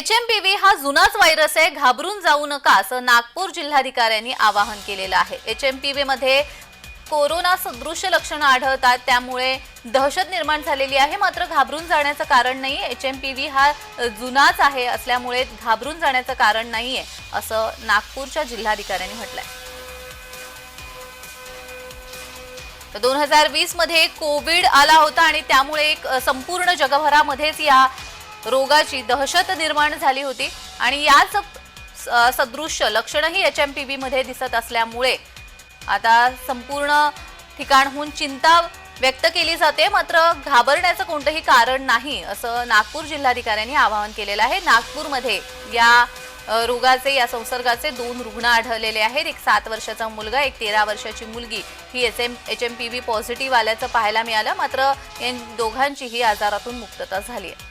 HMPV हा जुनाच virus आहे, घाबरून जाऊ नका असं नागपूर जिल्हाधिकाऱ्यांनी आवाहन केलेलं आहे। HMPV मध्ये कोरोना सदृश लक्षणं आढळतात, त्यामुळे दहशत निर्माण झालेली आहे। मात्र घाबरून जाण्याचं कारण नाही। HMPV हा जुनाच आहे असल्यामुळे घाबरून जाण्याचं कारण नाहीये असं नागपूरच्या जिल्हाधिकाऱ्यांनी म्हटलंय। 2020 मध्ये कोविड आला होता आणि त्यामुळे एक संपूर्ण जगभरामध्येच या रोगाची दहशत निर्माण झाली होती आणि याच सदृश लक्षणंही HMPV मध्ये दिसत असल्यामुळे आता संपूर्ण ठिकाणहून चिंता व्यक्त केली जाते। मात्र घाबरण्याचं कोणतंही कारण नाही असं नागपूर जिल्हाधिकाऱ्यांनी आवाहन केलेलं आहे। नागपूरमध्ये या रोगाचे या संसर्गाचे 2 रुग्ण आढळलेले आहेत। एक 7 वर्षाचा मुलगा, एक 13 वर्षाची मुलगी ही HMPV पॉझिटिव्ह आल्याचं पाहायला मिळालं। मात्र या दोघांचीही आजारातून मुक्तता झाली आहे।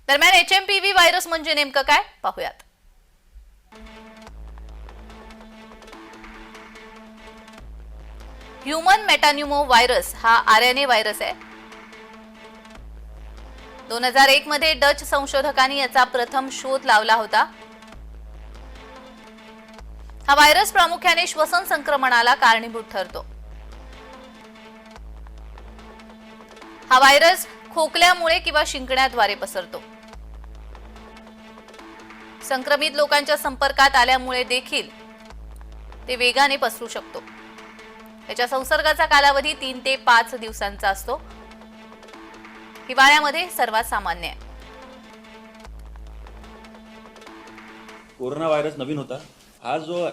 दरम्यान HMPV व्हायरस म्हणजे नेमकं काय पाहूयात। ह्यूमन मेटान्युमो व्हायरस हा RNA व्हायरस आहे। 2001 मध्ये डच संशोधकांनी याचा प्रथम शोध लावला होता। हा व्हायरस प्रामुख्याने श्वसन संक्रमणाला कारणीभूत ठरतो। हा व्हायरस खोकल्यामुळे किंवा शिंकण्याद्वारे पसरतो। संक्रमित लोकांच्या संपर्कात आल्यामुळे देखील ते वेगाने पसरू शकतो। याच्या संसर्गाचा कालावधी 3 ते 5 दिवसांचा असतो। हिवाळ्यामध्ये सर्वात सामान्य आहे। कोरोना व्हायरस नवीन होता। हा जो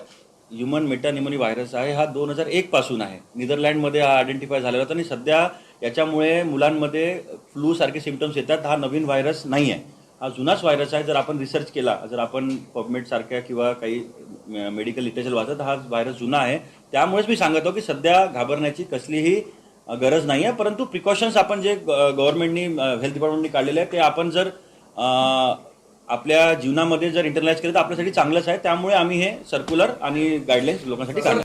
ह्यूमन मेटान्युमोनी व्हायरस आहे हा 2001 पासून आहे। नीदरलँडमध्ये हा आयडेंटिफाय झालेला होता आणि सध्या याच्यामुळे मुलांमध्ये फ्लू सारखे सिम्पटम्स येतात। हा नवीन व्हायरस नाही आहे, हा जुनाच व्हायरस आहे। जर आपण रिसर्च केला, जर आपण पबमेड सारख्या किंवा काही मेडिकल लिटरेचर वाचत, हा व्हायरस जुना आहे। त्यामुळेच मी सांगतो की सध्या घाबरण्याची कसलीही गरज नाही आहे, परंतु प्रिकॉशन्स आपण जे गव्हर्नमेंटनी हेल्थ डिपार्टमेंटनी काढलेले आहे ते आपण जर आपल्या जीवनामध्ये जर इंटरनलाइज केलं तर आपल्यासाठी चांगलंच आहे। त्यामुळे आम्ही हे सर्क्युलर आणि गाईडलाईन्स लोकांसाठी काढले।